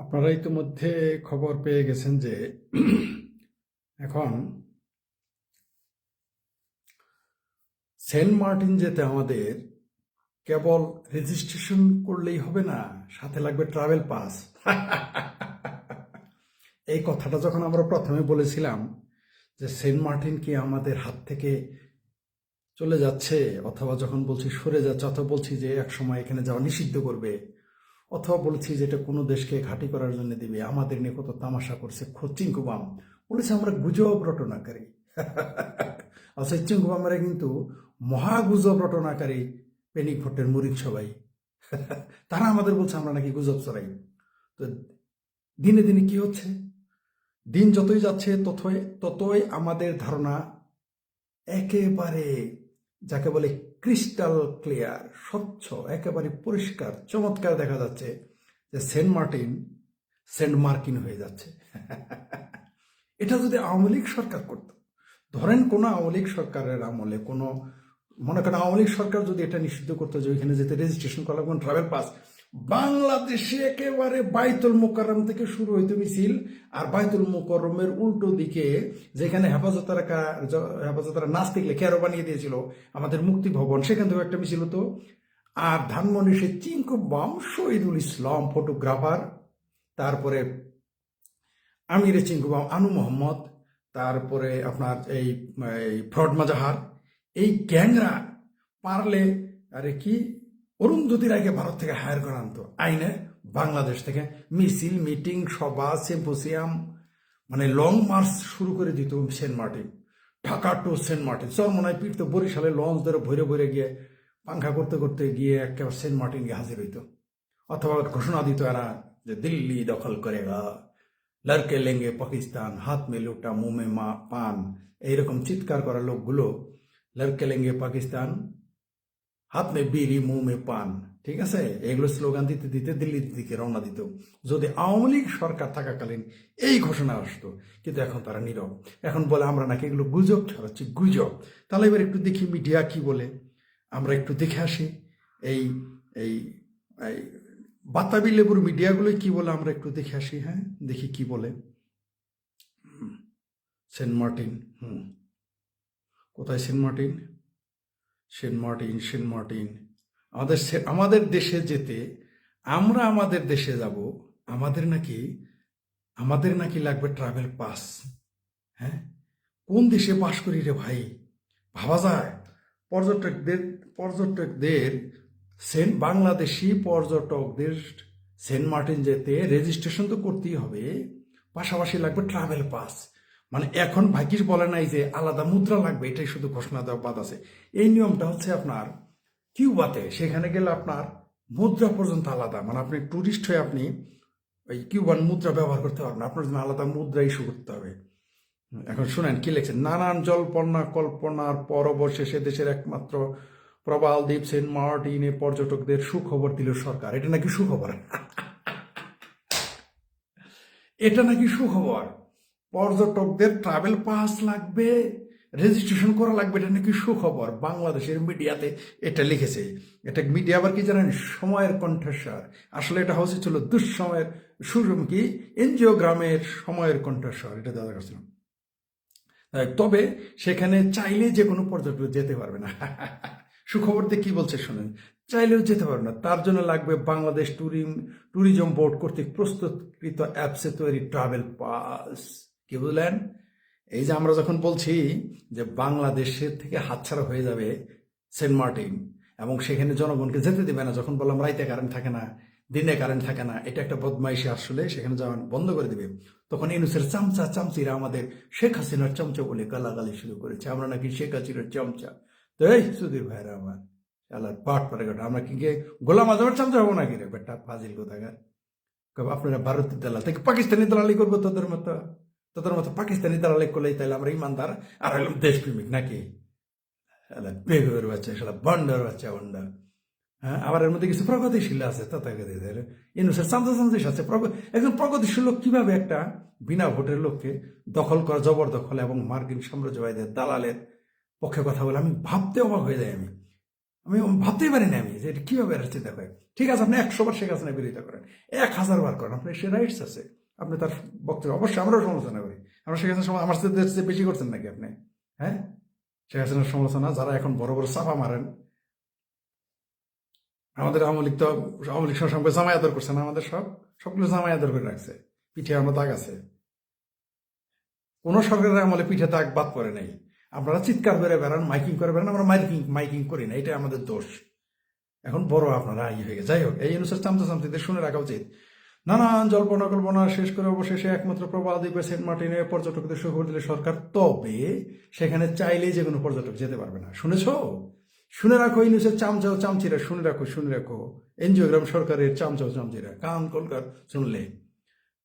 আপনারা ইতিমধ্যে খবর পেয়ে গেছেন যে এখন সেন্ট মার্টিন যেতে আমাদের কেবল রেজিস্ট্রেশন করলেই হবে না, সাথে লাগবে ট্রাভেল পাস। এই কথাটা যখন আমরা প্রথমে বলেছিলাম যে সেন্ট মার্টিন কি আমাদের হাত থেকে চলে যাচ্ছে, অথবা যখন বলছি সরে যাচ্ছে, অথবা বলছি যে এক সময় এখানে যাওয়া নিষিদ্ধ করবে, অথবা বলছি যে এটা কোনো দেশকে ঘাঁটি করার জন্য দিবে, আমাদের নিয়ে কত তামাশা করছে, চিঙ্কুবাম বলেছে আমরা গুজব রটনাকারী। আচ্ছা, চিঙ্কুবামরা কিন্তু মহা গুজব রটনাকারী, পেনিক ভট্টের মুরিদ সবাই। তারা আমাদের বলছে আমরা নাকি গুজব ছড়াই। তো দিনে দিনে কি হচ্ছে, দিন যতই যাচ্ছে ততই ততই আমাদের ধারণা একেবারে যাকে বলে ক্রিস্টাল ক্লিয়ার, স্বচ্ছ, একেবারে পরিষ্কার চমৎকার দেখা যাচ্ছে যে সেন্ট মার্টিন সেন্ট মার্কিন হয়ে যাচ্ছে। এটা যদি আওয়ামী লীগ সরকার করত, ধরেন কোনো আওয়ামী লীগ সরকারের আমলে, কোনো মনে করেন আওয়ামী লীগ সরকার যদি এটা নিষিদ্ধ করতো যে ওইখানে যেতে রেজিস্ট্রেশন করা কোনো ট্রাভেল পাস, বাংলাদেশে একেবারে বাইতুল মোকাররম থেকে শুরু হইতো মিছিল, আর বাইতুল মোকাররমের উল্টো দিকে যেখানে হেফাজতারা নাচ দেখলে কেরো বানিয়ে দিয়েছিল আমাদের মুক্তি ভবন, সেখান থেকেও একটা মিছিল হতো। আর ধানমন্ডি সে চিঙ্কু বাম, শহীদুল ইসলাম ফটোগ্রাফার, তারপরে আমিরে চিঙ্কুবাম, আনু মোহাম্মদ, তারপরে আপনার এই ফ্রড মাজাহার, এই গ্যাংরা পারলে আরে কি অরুন্ধতির আগে ভারত থেকে হায়ার করা আনতো, আইনে বাংলাদেশ থেকে মিছিল, মিটিং, সভা, সিম্পোসিয়াম, মানে লং মার্চ শুরু করে দিত Saint Martin, Dhaka to Saint Martin. চরমনায় পিঠতো বরিশালে লঞ্চ ধরে ভরে ভরে গিয়ে পাংখা করতে করতে গিয়ে একেবারে সেন্ট মার্টিন গিয়ে হাজির হইতো। অথবা ঘোষণা দিত এরা যে দিল্লি দখল করেগা, লড়কে লেঙ্গে পাকিস্তান, হাত মে লুটা মুঁহ মে পান, এইরকম চিৎকার করা লোকগুলো লড়কে লেঙ্গে পাকিস্তান, হাত মে বিড়ি মুঁহ মে পান, ঠিক আছে, এগুলো স্লোগান দিতে দিতে দিল্লির দিকে রওনা দিত, যদি আওয়ামী লীগ সরকার থাকাকালীন এই ঘোষণা আসতো। কিন্তু এখন তারা নীরব, এখন বলে আমরা নাকি এগুলো গুজব ছড়াচ্ছি, গুজব। তাহলে এবার একটু দেখি মিডিয়া কি বলে, আমরা একটু দেখে আসি এই এই বাতাবি লেবুর মিডিয়াগুলোই কি বলে, আমরা একটু দেখে আসি। হ্যাঁ, দেখি কি বলে। সেন্ট মার্টিন, কোথায় সেন্ট মার্টিন? সেন্ট মার্টিন, সেন্ট মার্টিন আমাদের দেশে যেতে, আমরা আমাদের দেশে যাব, আমাদের নাকি লাগবে ট্রাভেল পাস। হ্যাঁ, কোন দেশে বাস করি রে ভাই, ভাবা যায়? পর্যটকদের বাংলাদেশি পর্যটকদের সেন্ট মার্টিন যেতে রেজিস্ট্রেশন তো করতেই হবে, পাশাপাশি লাগবে ট্রাভেল পাস। মানে এখন ভাগ্যিস বলে নাই যে আলাদা মুদ্রা লাগবে, এটাই শুধু ঘোষণা দেওয়া বাদ আছে। এই নিয়মটা হচ্ছে আপনার কিউবাতে, সেখানে গেলে আপনার মুদ্রা পর্যন্ত আলাদা, মানে আপনি ট্যুরিস্ট হয়ে আপনি ওই কিউবান মুদ্রা ব্যবহার করতে পারবেন, আপনার জন্য আলাদা মুদ্রা ইস্যু করতে হবে। এখন শুনেন কি লিখছেন, নানান জল্পনা কল্পনার পর অবশেষে দেশের একমাত্র প্রবাল দ্বীপ সেন্ট মার্টিনে পর্যটকদের সুখবর দিল সরকার। এটা নাকি সুখবর? এটা নাকি সুখবর? পর্যটকদের ট্রাভেল পাস লাগবে, রেজিস্ট্রেশন করা লাগবে, এটা নাকি সুখবর? বাংলাদেশের মিডিয়াতে এটা লিখেছে। এটা মিডিয়া আবার কি জানেন? সময়ের কণ্ঠস্বর। আসলে এটা হচ্ছে ছিল দুঃসময়ের সূর্যমুখী এনজিওগ্রামের সময়ের কণ্ঠস্বর, এটা দেওয়া গেছিল। তবে সেখানে চাইলে যে কোনো পর্যটক যেতে পারবে না। সুখবর দিয়ে কি বলছে শোনেন, চাইলেও যেতে পারবে না, তার জন্য লাগবে বাংলাদেশ ট্যুরিজম বোর্ড কর্তৃক প্রস্তুতকৃত অ্যাপসে তৈরি ট্রাভেল পাস। কি বুঝলেন? এই যে আমরা যখন বলছি যে বাংলাদেশের থেকে হাতছাড়া হয়ে যাবে সেন্ট মার্টিন, এবং সেখানে জনগণকে যেতে দেবে না, যখন বললাম রাইতে কারেন্ট থাকে না, দিনে কারেন্ট থাকে না, এটা একটা বদমাইশি, আসলে সেখানে যাওয়া বন্ধ করে দিবে, তখন ইউনূসের চামচা চামচিরা আমাদের শেখ হাসিনার চামচা বলে গালাগালি শুরু করেছে, আমরা নাকি শেখ হাসিনার চামচা। তো এই সুধীর ভাইরা আমার আল্লাহ পাট পারে ঘটা, আমরা কি গিয়ে গোলাম আজমের চামচা হবো নাকি রে বেটা ফাজিল কোথাকার? আপনারা ভারতের দালাল থেকে পাকিস্তানি দালালি করবো, তোদের মতো পাকিস্তানি দালালি করলেই তাহলে আমরা ইমানদার আর হলাম দেশপ্রেমিক নাকি? বেগমের বাচ্চা, সেটা বন্ডার বাচ্চা, বন্ডা। হ্যাঁ, আবার এর মধ্যে কিছু প্রগতিশীল আছে, তথাগতিদের ইনুসের চামচা চামচিস আছে। একজন প্রগতিশীল লোক কিভাবে একটা বিনা ভোটের লোককে দখল করা, জবরদখল এবং মার্কিন সাম্রাজ্যবাদীদের দালালের পক্ষে কথা বলে, আমি ভাবতে অবাক হয়ে যাই আমি। আমি ভাবতেই পারি না আমি যে এটা কিভাবে চিন্তা করে। ঠিক আছে, আপনি 100 বার শেখ হাসিনা বিরোধিতা করেন, 1000 বার করেন, আপনার সে রাইটস আছে, আপনি তার বক্তব্য অবশ্যই আমরাও সমালোচনা করি। আমরা শেখ হাসিনা আমার সাথে বেশি করছেন নাকি আপনি? হ্যাঁ, শেখ হাসিনার সমালোচনা যারা এখন বড় বড় চাপা মারেন, আমাদের আওয়ামী লীগ তো আওয়ামী লীগ সবসময় জামাই আদর করছে না, আমাদের সবগুলো জামাই আদর করে রাখছে, পিঠে আমরা দাগ আছে, কোন সরকারের আমলে পিঠে দাগ বাদ পড়ে নাই। আপনারা চিৎকার করে বেড়ান, মাইকিং করে বেড়ান, আমরা মাইকিং করি না, এটা আমাদের দোষ। এখন বড় আপনারা হয়ে গেছে। যাই হোক, এই অনুসারে চামচামচিদের শুনে রাখা উচিত। নানান জল্পনা কল্পনা শেষ করে অবশেষে একমাত্র প্রবাল দ্বীপে সেন্ট মার্টিনে পর্যটকদের সুখবর দিলে সরকার, তবে সেখানে চাইলেই যে কোনো পর্যটক যেতে পারবে না। শুনেছ? শুনে রাখো, এই নিউজের চামচাও চামচিরা, শুনে রাখো এনজিওগ্রাম সরকারের চামচাও চামচিরা, কান কলকার শুনলে।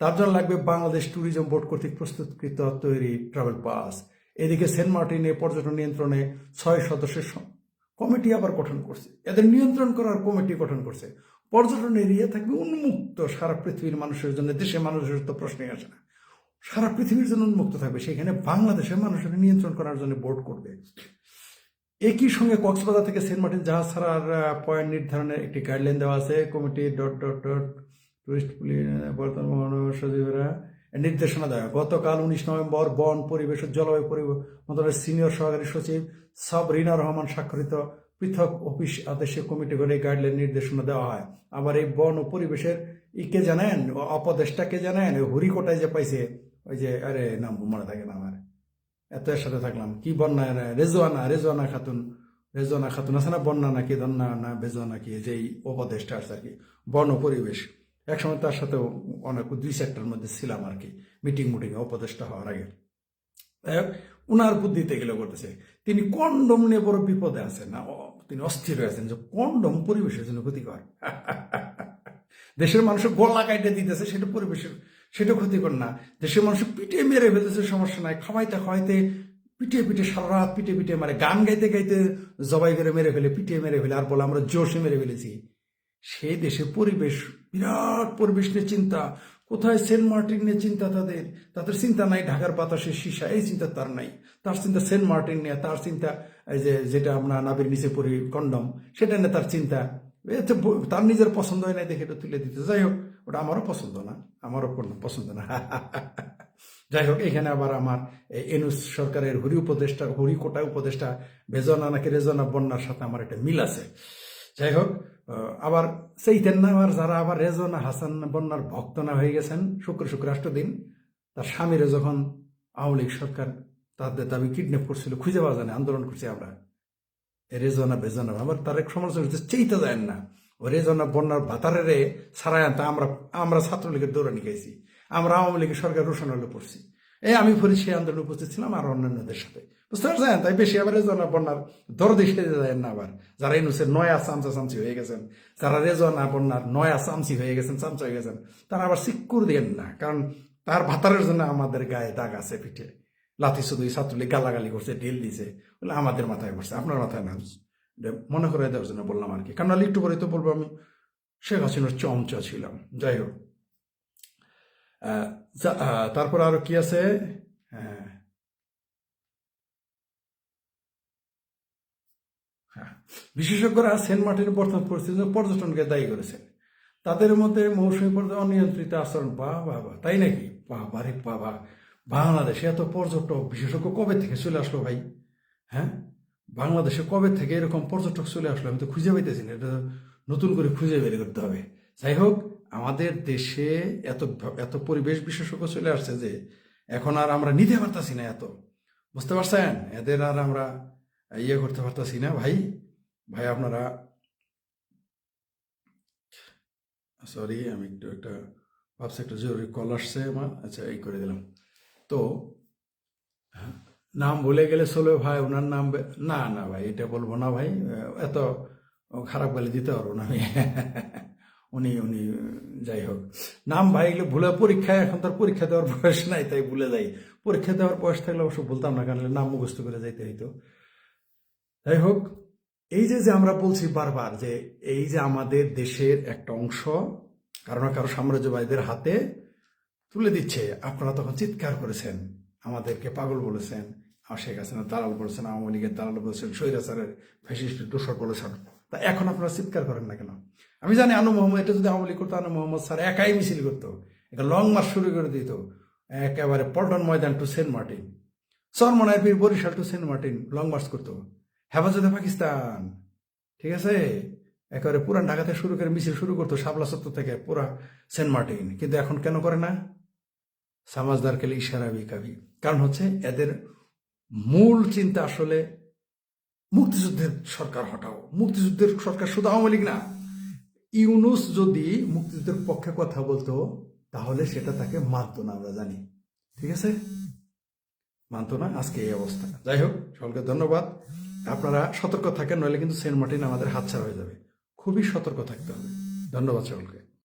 তার জন্য লাগবে বাংলাদেশ ট্যুরিজম বোর্ড কর্তৃক প্রস্তুতকৃত তৈরি ট্রাভেল পাস। এদিকে সেন্ট মার্টিনে পর্যটন নিয়ন্ত্রণে 6 সদস্যের কমিটি আবার গঠন করছে, এদের নিয়ন্ত্রণ করার কমিটি গঠন করছে। পর্যটন এরিয়া থাকবে উন্মুক্ত সারা পৃথিবীর মানুষের জন্য, দেশের মানুষের তো প্রশ্নই আসে না, সারা পৃথিবীর জন্য উন্মুক্ত থাকবে, সেখানে বাংলাদেশের মানুষের নিয়ন্ত্রণ করার জন্য বোর্ড করবে। একই সঙ্গে কক্সবাজার থেকে সেন্ট মার্টিন জাহাজ ছাড়ার পয়েন্ট নির্ধারণের একটি গাইডলাইন দেওয়া আছে। কমিটি টুরিস্ট পুলিশ বর্তমান সচিবেরা নির্দেশনা দেয়। গতকাল 19 নভেম্বর বন পরিবেশ ও জলবায়ু মন্ত্রণালয়ের সিনিয়র সহকারী সচিব সাবরিনা রহমান স্বাক্ষরিত পৃথক অফিস আদেশে কমিটি করে গাইডলাইন নির্দেশনা দেওয়া হয়। আবার এই বন ও পরিবেশের কে জানেন, অপদেষ্টাকে জানেন, হরিকোটায় যে পাইছে, ওই যে আরে নাম মনে থাকে না আমার, এত এর সাথে থাকলাম, কি বন্যা, রেজওয়ানা খাতুন আছে না, বন্যা নাকি দন্যা না বেজোয়ানা কি, যেই উপদেষ্টা আছে আর কি, বন ও পরিবেশ। একসময় তার সাথেও অনেক 2 সেক্টরের মধ্যে ছিলাম আর কি, মিটিং উপদেষ্টা হওয়ার আগে। উনার বুদ্ধিতে গেলে করতেছে, তিনি কন্ডম নিয়ে বড় বিপদে আছেন না, তিনি অস্থির হয়ে আছেন যে কন্ডম পরিবেশের জন্য ক্ষতিকর। দেশের মানুষের গলা কাইটে দিতেছে, সেটা পরিবেশের, সেটা ক্ষতিকর না। দেশের মানুষ পিঠে মেরে ফেলতেছে, সমস্যা নাই, খাওয়াইতে পিঠে সারা রাত পিঠে মারে, গান গাইতে জবাই করে মেরে ফেলে, পিঠে মেরে ফেলে, আর বলে আমরা জোশে মেরে ফেলেছি। সেই দেশে পরিবেশ, বিরাট পরিবেশ নিয়ে চিন্তা, কোথায় সেন্ট মার্টিন নিয়ে চিন্তা, তাদের চিন্তা নাই ঢাকার বাতাসের সীসা, এই চিন্তা তার নাই। তার চিন্তা সেন্ট মার্টিন নিয়ে, তার চিন্তা এই যেটা আমরা নাবির নিচে পড়ি কন্ডম, সেটা নিয়ে তার চিন্তা। তার নিজের পছন্দ হয় না দেখে এটা তুলে দিতে। যাই হোক, ওটা আমারও পছন্দ না, পছন্দ না। যাই হোক, এখানে আবার আমার এনুস সরকারের হরিকোটা উপদেষ্টা বেজনা নাকি রেজনা বন্যার সাথে আমার একটা মিল আছে। যাই হোক, আবার সেইতেন না, আবার যারা আবার রেজনা হাসান বন্যার ভক্ত না হয়ে গেছেন, শুক্র দিন তার স্বামীরা যখন আওয়ামী লীগ সরকার তাদের দাবি কিডন্যাপ করছিল, খুঁজে পাওয়া যায় না, আন্দোলন করছি আমরা, রেজনা বেজনা, আবার তার এক সমালোচনা চেইতে যায় না, ও রেজনা বন্যার ভাতারে সারায় আনতে আমরা ছাত্রলীগের দৌড়ানি খাইছি, আমরা আওয়ামী লীগের সরকার রোশনালে পড়ছি। আমি ফরি সেই আন্দোলনে উপস্থিত ছিলাম আর অন্যান্যদের সাথে, বুঝতে পারছেন? তাই বেশি আবার রেজনা বন্যার দরদে সেরে যায় না। আবার যারা ইনুসের নয়া চামচি হয়ে গেছেন, যারা রেজনা বন্যার নয়া চামচি হয়ে গেছেন, চামচা হয়ে গেছেন, তারা আবার সিক্কুর দেন না, কারণ তার ভাতারের জন্য আমাদের গায়ে দাগ আছে, পিঠে লাথি শুধু ছাত্রলীগ গালাগালি করছে, ঢিল দিছে, বলে আমাদের মাথায় পড়ছে, আপনার মাথায় না। মনে করে দেওয়ার জন্য বললাম আর কি, কারণ একটু করে তো বলবো আমি শেখ হাসিনার চমচা ছিলাম। যাই হোক, তারপর আরো কি আছে? বিশেষজ্ঞরা সেন্ট মার্টিনের বর্তমান পরিস্থিতি পর্যটনকে দায়ী করেছেন। তাদের মধ্যে মৌসুমী পর্যটন অনিয়ন্ত্রিত আচরণ, বাবা তাই নাকি? বাবারে বাবা, বাংলাদেশে এত পর্যটক বিশেষজ্ঞ কবে থেকে চলে আসলো ভাই? হ্যাঁ, বাংলাদেশে কবে থেকে এরকম পর্যটক চলে আসলো? আমি তো খুঁজে পাইতেছি না, এটা নতুন করে খুঁজে বের করতে হবে। যাই হোক, আমাদের দেশে এত পরিবেশ বিশেষজ্ঞ চলে আসছে যে এখন আর আমরা নিতে পারতাছি না এত, বুঝতে পারছেন? এদের আর আমরা ইয়ে করতে পারতাছি না। ভাই আপনারা, সরি, আমি একটা ভাবছি একটা জরুরি কল আসছে আমার, আচ্ছা এই করে দিলাম। তো নাম ভুলে গেলে চলো ভাই, ওনার নাম না ভাই, এটা বলবো না ভাই, এত খারাপ গালি দিতে পারবো না আমি। উনি যাই হোক, নাম ভাই এগুলো ভুলে, পরীক্ষায় এখন তার পরীক্ষা দেওয়ার বয়স নাই, তাই ভুলে যাই। পরীক্ষা দেওয়ার বয়স থাকলে অবশ্য বলতাম না, কারণ নাম মুখস্থ করে যাইতে হইতো। যাই হোক, এই যে আমরা বলছি বারবার যে এই যে আমাদের দেশের একটা অংশ কারো সাম্রাজ্যবাদীদের হাতে তুলে দিচ্ছে, আপনারা তখন চিৎকার করেছেন, আমাদেরকে পাগল বলেছেন, শেখ হাসিনা দালাল বলেছেন, আওয়ামী লীগের দালাল বলেছেন, স্বৈরাচারের ফ্যাসিস্ট দোষর বলেছেন। তা এখন আপনারা চিৎকার করেন না কেন? আমি জানি আনু মোহাম্মদ, এটা যদি আওয়ামী লীগ করতো, আনু মোহাম্মদ স্যার একাই মিছিল করতো, একটা লং মার্চ শুরু করে দিত, একেবারে পল্টন ময়দান টু সেন্ট মার্টিন, চরমনাইয়ের পীর Barishal to Saint Martin long march করতো, হেফাজতে পাকিস্তান, ঠিক আছে, একেবারে পুরান ঢাকা থেকে শুরু করে মিছিল শুরু করতো শাপলা চত্বর থেকে পুরা সেন্ট মার্টিন। কিন্তু এখন কেন করে না? সামাজদার কেলে ইশারা বিকাবি। কারণ হচ্ছে এদের মূল চিন্তা আসলে মুক্তিযুদ্ধের সরকার হটাও। মুক্তিযুদ্ধের সরকার শুধু আওয়ামী লীগ না, ইউনুস যদি মুক্তিযুদ্ধের পক্ষে কথা বলতো তাহলে সেটা তাকে মানতো না, আমরা জানি, ঠিক আছে, মানতো না। আজকে এই অবস্থা। যাই হোক, সকলকে ধন্যবাদ। আপনারা সতর্ক থাকেন, নইলে কিন্তু সেন্ট মার্টিন আমাদের হাতছাড়া হয়ে যাবে। খুবই সতর্ক থাকতে হবে। ধন্যবাদ সকলকে।